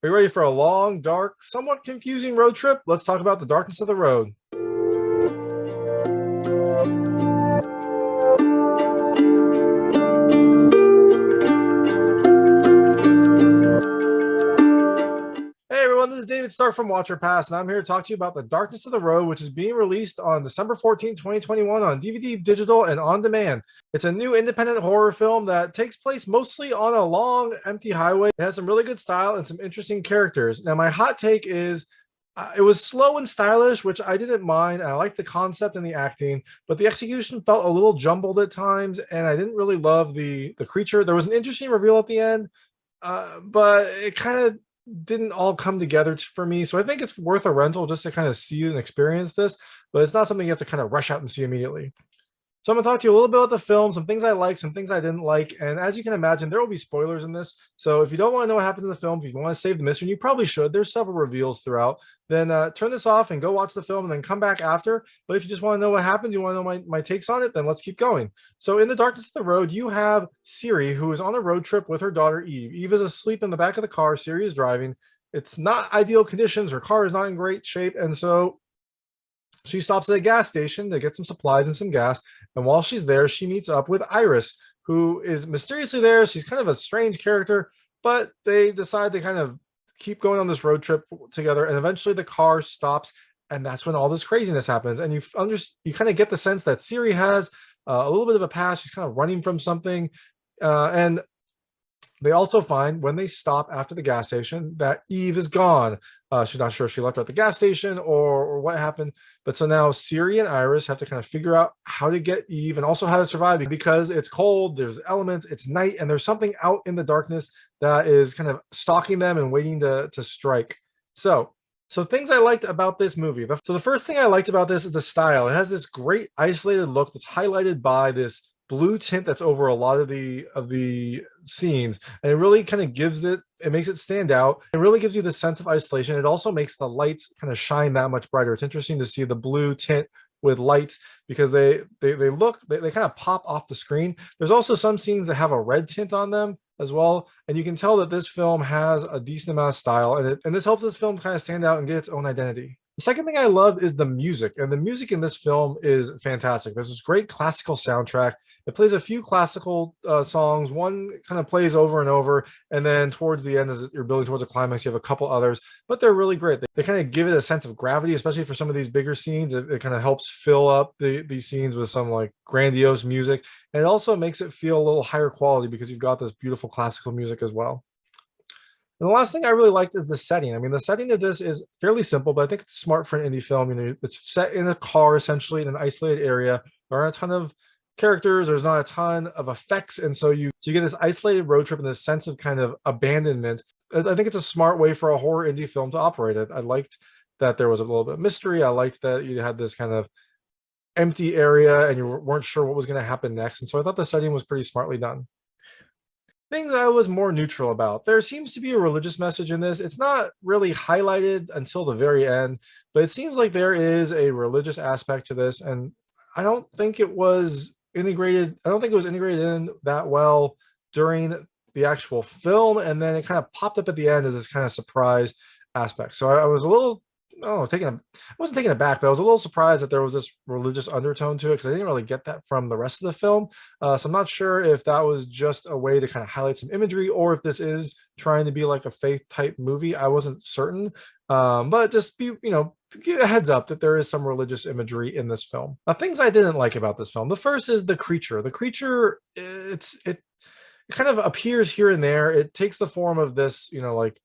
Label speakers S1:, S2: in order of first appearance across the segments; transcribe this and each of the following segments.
S1: Are you ready for a long, dark, somewhat confusing road trip? Let's talk about the darkness of the road. Hey everyone, this is David Stark from Watcher Pass, and I'm here to talk to you about The Darkness of the Road, which is being released on December 14, 2021 on DVD, digital, and on demand. It's a new independent horror film that takes place mostly on a long, empty highway. It has some really good style and some interesting characters. Now, my hot take is it was slow and stylish, which I didn't mind. I liked the concept and the acting, but the execution felt a little jumbled at times, and I didn't really love the creature. There was an interesting reveal at the end, but it kind of didn't all come together for me. So I think it's worth a rental just to kind of see and experience this, but it's not something you have to kind of rush out and see immediately. So I'm going to talk to you a little bit about the film, some things I like, some things I didn't like. And as you can imagine, there will be spoilers in this. So if you don't want to know what happens in the film, if you want to save the mystery, and you probably should, there's several reveals throughout, then turn this off and go watch the film and then come back after. But if you just want to know what happens, you want to know my takes on it, then let's keep going. So in The Darkness of the Road, you have Siri, who is on a road trip with her daughter, Eve. Eve is asleep in the back of the car. Siri is driving. It's not ideal conditions. Her car is not in great shape. And so she stops at a gas station to get some supplies and some gas. And while she's there, she meets up with Iris, who is mysteriously there. She's kind of a strange character, but they decide to kind of keep going on this road trip together. And eventually the car stops. And that's when all this craziness happens. And you kind of get the sense that Siri has a little bit of a past. She's kind of running from something. And they also find when they stop after the gas station that Eve is gone. She's not sure if she left her at the gas station or what happened. But so now Siri and Iris have to kind of figure out how to get Eve and also how to survive because it's cold, there's elements, it's night, and there's something out in the darkness that is kind of stalking them and waiting to strike. So things I liked about this movie. So the first thing I liked about this is the style. It has this great isolated look that's highlighted by this blue tint that's over a lot of the scenes, and it really kind of makes it stand out. It really gives you the sense of isolation. It also makes the lights kind of shine that much brighter. It's interesting to see the blue tint with lights because they kind of pop off the screen. There's also some scenes that have a red tint on them as well, and you can tell that this film has a decent amount of style, and this helps this film kind of stand out and get its own identity. The second thing I love is the music, and the music in this film is fantastic. There's this great classical soundtrack. It plays a few classical songs. One kind of plays over and over, and then towards the end, as you're building towards a climax, you have a couple others, but they're really great. They kind of give it a sense of gravity, especially for some of these bigger scenes. It kind of helps fill up these scenes with some like grandiose music, and it also makes it feel a little higher quality because you've got this beautiful classical music as well. And the last thing I really liked is the setting. I mean, the setting of this is fairly simple, but I think it's smart for an indie film. You know, it's set in a car, essentially in an isolated area. There aren't a ton of characters. There's not a ton of effects, and so you get this isolated road trip and this sense of kind of abandonment. I think it's a smart way for a horror indie film to operate. I liked that there was a little bit of mystery. I liked that you had this kind of empty area and you weren't sure what was going to happen next. And so I thought the setting was pretty smartly done. Things I was more neutral about. There seems to be a religious message in this. It's not really highlighted until the very end, but it seems like there is a religious aspect to this, and I don't think it was integrated. I don't think it was integrated in that well during the actual film, and then it kind of popped up at the end as this kind of surprise aspect. So I was a little, I wasn't taken aback, but I was a little surprised that there was this religious undertone to it because I didn't really get that from the rest of the film. So I'm not sure if that was just a way to kind of highlight some imagery or if this is trying to be like a faith type movie. I wasn't certain, but just give a heads up that there is some religious imagery in this film. Now, things I didn't like about this film. The first is the creature. The creature, it kind of appears here and there. It takes the form of this, like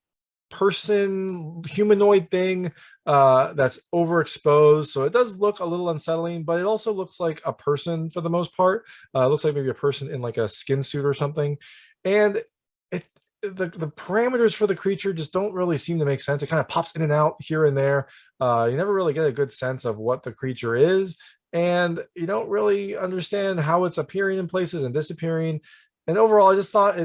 S1: person humanoid thing that's overexposed, so it does look a little unsettling, but it also looks like a person for the most part. It looks like maybe a person in like a skin suit or something, and the parameters for the creature just don't really seem to make sense. It kind of pops in and out here and there. You never really get a good sense of what the creature is, and you don't really understand how it's appearing in places and disappearing. And overall, I just thought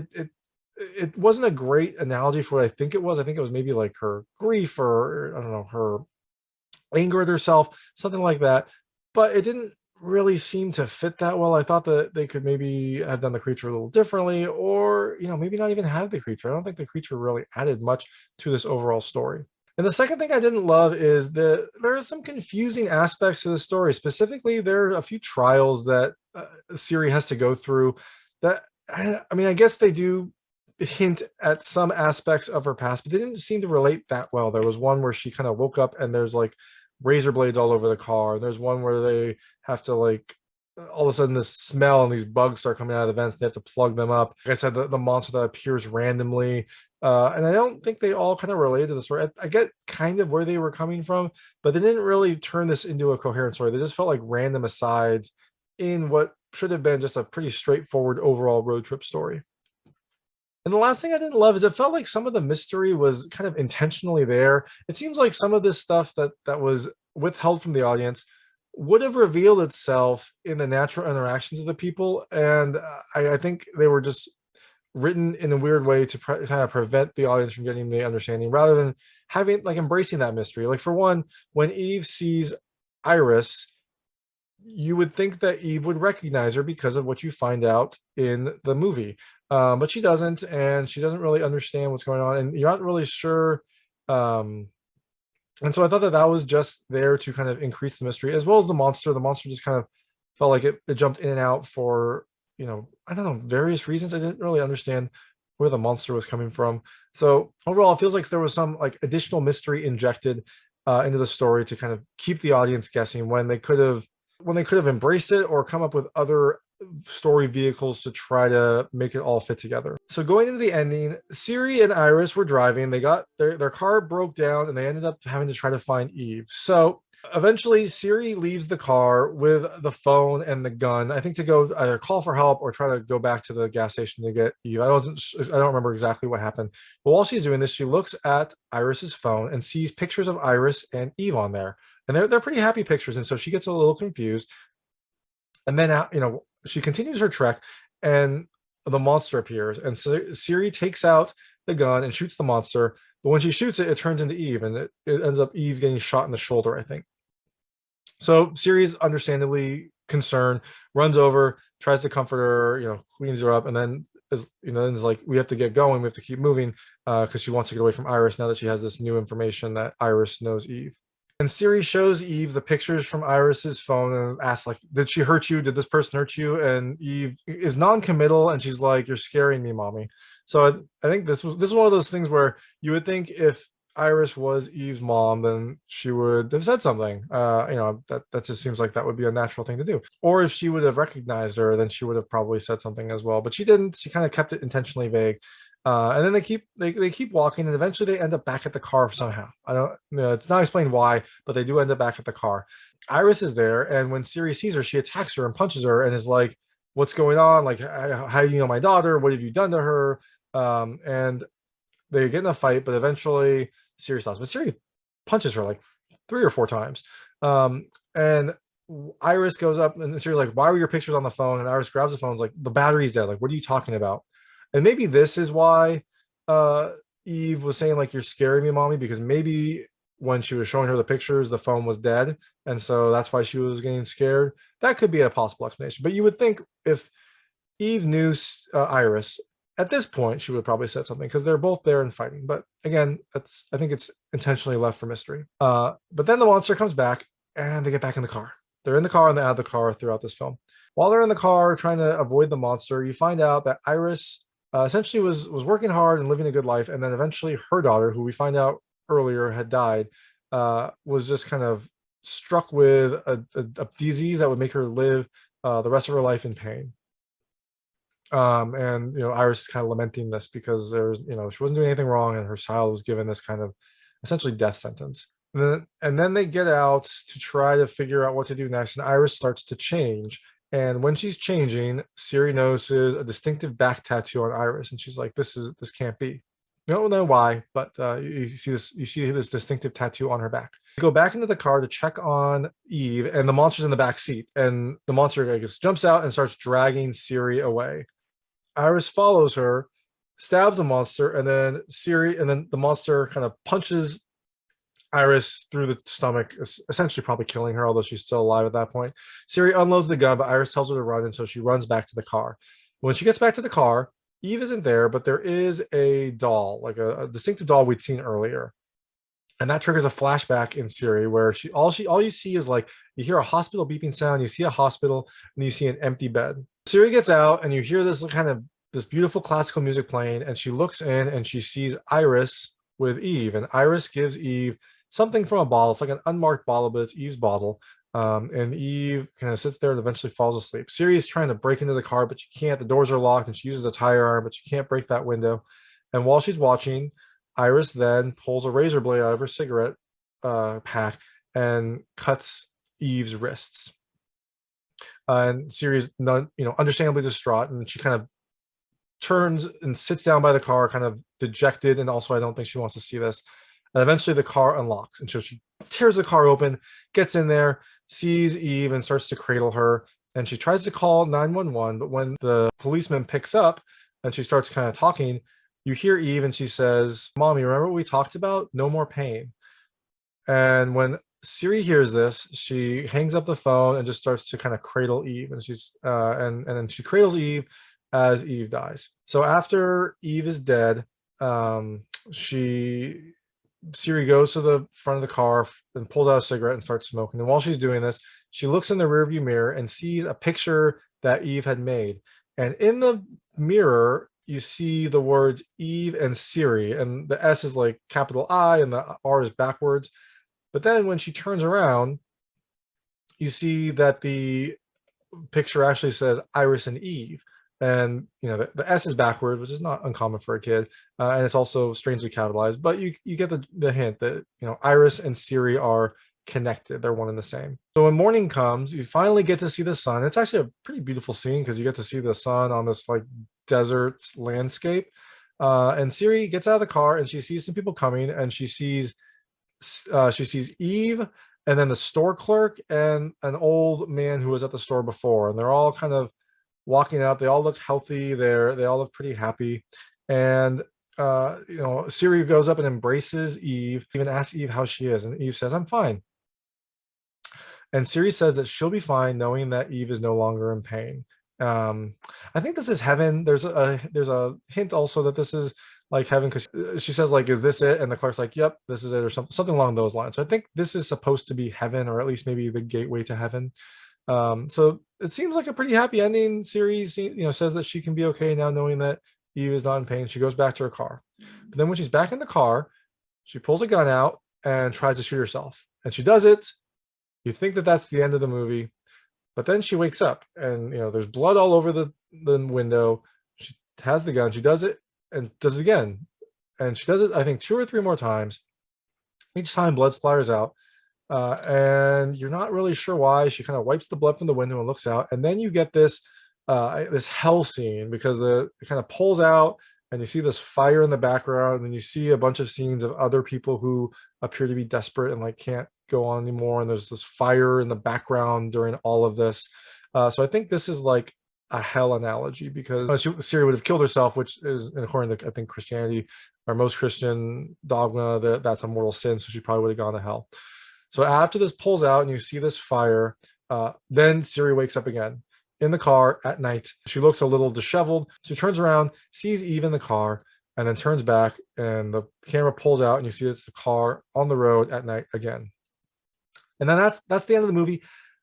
S1: it wasn't a great analogy for what I think it was. I think it was maybe like her grief or I don't know, her anger at herself, something like that. But it didn't really seem to fit that well. I thought that they could maybe have done the creature a little differently, or maybe not even have the creature. I don't think the creature really added much to this overall story. And the second thing I didn't love is that there are some confusing aspects of the story. Specifically, there are a few trials that Siri has to go through that, I mean, I guess they do hint at some aspects of her past, but they didn't seem to relate that well. There was one where she kind of woke up and there's like razor blades all over the car. There's one where they have to like all of a sudden this smell and these bugs start coming out of the vents. They have to plug them up. Like I said, the monster that appears randomly. And I don't think they all kind of related to the story. I get kind of where they were coming from, but they didn't really turn this into a coherent story. They just felt like random asides in what should have been just a pretty straightforward overall road trip story. And the last thing I didn't love is it felt like some of the mystery was kind of intentionally there. It seems like some of this stuff that was withheld from the audience would have revealed itself in the natural interactions of the people, and I think they were just written in a weird way to kind of prevent the audience from getting the understanding, rather than having like embracing that mystery. Like for one, when Eve sees Iris, you would think that Eve would recognize her because of what you find out in the movie. But she doesn't, and she doesn't really understand what's going on, and you're not really sure. Um, and so I thought that that was just there to kind of increase the mystery, as well as the monster. The monster just kind of felt like it jumped in and out for, I don't know, various reasons. I didn't really understand where the monster was coming from. So overall, it feels like there was some like additional mystery injected into the story to kind of keep the audience guessing when they could have embraced it or come up with other story vehicles to try to make it all fit together. So going into the ending, Siri and Iris were driving. They got their car broke down and they ended up having to try to find Eve. So eventually Siri leaves the car with the phone and the gun, I think, to go either call for help or try to go back to the gas station to get Eve. I don't remember exactly what happened. But while she's doing this, she looks at Iris's phone and sees pictures of Iris and Eve on there. And they're pretty happy pictures. And so she gets a little confused. And then, she continues her trek and the monster appears. And so Siri takes out the gun and shoots the monster. But when she shoots it, it turns into Eve, and it ends up Eve getting shot in the shoulder, I think. So Siri's understandably concerned, runs over, tries to comfort her, cleans her up, and then is like, we have to get going, we have to keep moving, because she wants to get away from Iris now that she has this new information that Iris knows Eve. And Siri shows Eve the pictures from Iris's phone and asks, like, did she hurt you? Did this person hurt you? And Eve is non-committal, and she's like, you're scaring me, mommy. So I think this is one of those things where you would think if Iris was Eve's mom, then she would have said something. That just seems like that would be a natural thing to do. Or if she would have recognized her, then she would have probably said something as well. But she didn't. She kind of kept it intentionally vague. And then they keep walking, and eventually they end up back at the car somehow. I don't it's not explained why, but they do end up back at the car. Iris is there, and when Siri sees her, she attacks her and punches her and is like, what's going on? Like, how do you know my daughter? What have you done to her? And they get in a fight, but eventually Siri stops. But Siri punches her like 3 or 4 times. And Iris goes up, and Siri's like, why were your pictures on the phone? And Iris grabs the phone, is like, the battery's dead. Like, what are you talking about? And maybe this is why Eve was saying, like, you're scaring me, mommy, because maybe when she was showing her the pictures, the phone was dead. And so that's why she was getting scared. That could be a possible explanation. But you would think if Eve knew Iris, at this point, she would probably said something, because they're both there and fighting. But again, I think it's intentionally left for mystery. But then the monster comes back, and they get back in the car. They're in the car, and they're out of the car throughout this film. While they're in the car trying to avoid the monster, you find out that Iris essentially was working hard and living a good life, and then eventually her daughter, who we find out earlier had died, was just kind of struck with a disease that would make her live the rest of her life in pain. And Iris is kind of lamenting this because there's she wasn't doing anything wrong, and her child was given this kind of essentially death sentence. And then they get out to try to figure out what to do next, and Iris starts to change. And when she's changing, Siri notices a distinctive back tattoo on Iris, and she's like, this can't be. You don't know why, but you see this distinctive tattoo on her back. You go back into the car to check on Eve, and the monster's in the back seat, and the monster, I guess, jumps out and starts dragging Siri away. Iris follows her, stabs the monster, and then the monster kind of punches Iris through the stomach, essentially probably killing her, although she's still alive at that point. Siri unloads the gun, but Iris tells her to run, and so she runs back to the car. When she gets back to the car, Eve isn't there, but there is a doll, like a distinctive doll we'd seen earlier. And that triggers a flashback in Siri where all you see is like you hear a hospital beeping sound, you see a hospital, and you see an empty bed. Siri gets out and you hear this kind of this beautiful classical music playing, and she looks in and she sees Iris with Eve, and Iris gives Eve something from a bottle. It's like an unmarked bottle, but it's Eve's bottle. And Eve kind of sits there and eventually falls asleep. Siri is trying to break into the car, but she can't. The doors are locked, and she uses a tire iron, but she can't break that window. And while she's watching, Iris then pulls a razor blade out of her cigarette pack and cuts Eve's wrists. And Siri's understandably distraught, and she kind of turns and sits down by the car, kind of dejected, and also I don't think she wants to see this. And eventually the car unlocks, and so she tears the car open, gets in there, sees Eve, and starts to cradle her. And she tries to call 911, but when the policeman picks up and she starts kind of talking, you hear Eve and she says, "Mommy, remember what we talked about? No more pain." And when Siri hears this, she hangs up the phone and just starts to kind of cradle Eve, and and then she cradles Eve as Eve dies. So after Eve is dead, Siri goes to the front of the car and pulls out a cigarette and starts smoking. And while she's doing this, she looks in the rearview mirror and sees a picture that Eve had made. And in the mirror, you see the words Eve and Siri, and the S is like capital I and the R is backwards. But then when she turns around, you see that the picture actually says Iris and Eve. And the S is backwards, which is not uncommon for a kid, and it's also strangely capitalized. But you get the hint that Iris and Siri are connected; they're one and the same. So when morning comes, you finally get to see the sun. It's actually a pretty beautiful scene because you get to see the sun on this like desert landscape. And Siri gets out of the car and she sees some people coming, and she sees Eve, and then the store clerk and an old man who was at the store before, and they're all kind of walking out. They all look healthy. They all look pretty happy. And Siri goes up and embraces Eve, even asks Eve how she is, and Eve says, "I'm fine." And Siri says that she'll be fine knowing that Eve is no longer in pain. I think this is heaven. There's a hint also that this is like heaven, because she says like, "Is this it?" And the clerk's like, "Yep, this is it," or something along those lines. So I think this is supposed to be heaven, or at least maybe the gateway to heaven. So it seems like a pretty happy ending. Siri, says that she can be okay now knowing that Eve is not in pain. She goes back to her car. But then when she's back in the car, she pulls a gun out and tries to shoot herself. And she does it. You think that that's the end of the movie. But then she wakes up and, there's blood all over the window. She has the gun. She does it and does it again. And she does it, I think, 2 or 3 more times. Each time blood splatters out. And you're not really sure why. She kind of wipes the blood from the window and looks out, and then you get this hell scene, because it kind of pulls out and you see this fire in the background, and then you see a bunch of scenes of other people who appear to be desperate and like can't go on anymore, and there's this fire in the background during all of this. So I think this is like a hell analogy, because Siri would have killed herself, which is, according to I think Christianity or most Christian dogma, that's a mortal sin, so she probably would have gone to hell. So after this pulls out and you see this fire, then Siri wakes up again in the car at night. She looks a little disheveled. She turns around, sees Eve in the car, and then turns back, and the camera pulls out and you see it's the car on the road at night again. And then that's the end of the movie.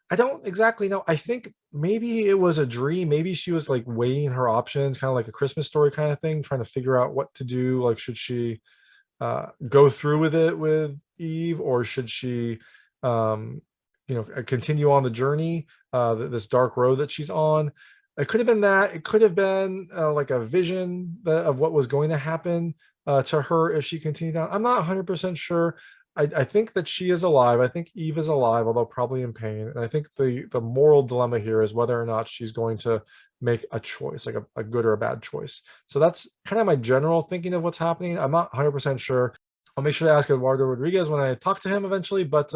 S1: I don't exactly know. I think maybe it was a dream. Maybe she was like weighing her options, kind of like a Christmas Story kind of thing, trying to figure out what to do. Like, should she go through with it with Eve, or should she continue on the journey, this dark road that she's on? It could have been that. It could have been like a vision of what was going to happen to her if she continued on. I'm not 100% sure. I think that she is alive. I think Eve is alive, although probably in pain. And I think the moral dilemma here is whether or not she's going to make a choice, like a good or a bad choice. So that's kind of my general thinking of what's happening. I'm not 100% sure. I'll make sure to ask Eduardo Rodriguez when I talk to him eventually. But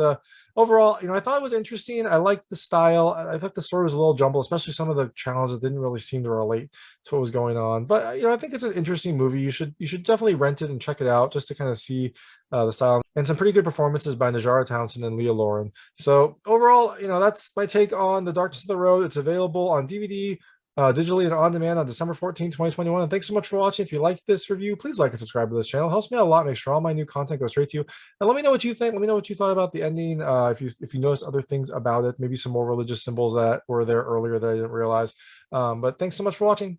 S1: overall, I thought it was interesting. I liked the style. I thought the story was a little jumbled, especially some of the challenges didn't really seem to relate to what was going on. But I think it's an interesting movie. You should definitely rent it and check it out just to kind of see the style and some pretty good performances by Najarra Townsend and Leah Lauren. So overall, that's my take on The Darkness of the Road. It's available on DVD, digitally and on demand on December 14th, 2021. And thanks so much for watching. If you liked this review, please like and subscribe to this channel. It helps me out a lot. Make sure all my new content goes straight to you. And let me know what you think. Let me know what you thought about the ending. If you noticed other things about it, maybe some more religious symbols that were there earlier that I didn't realize. But thanks so much for watching.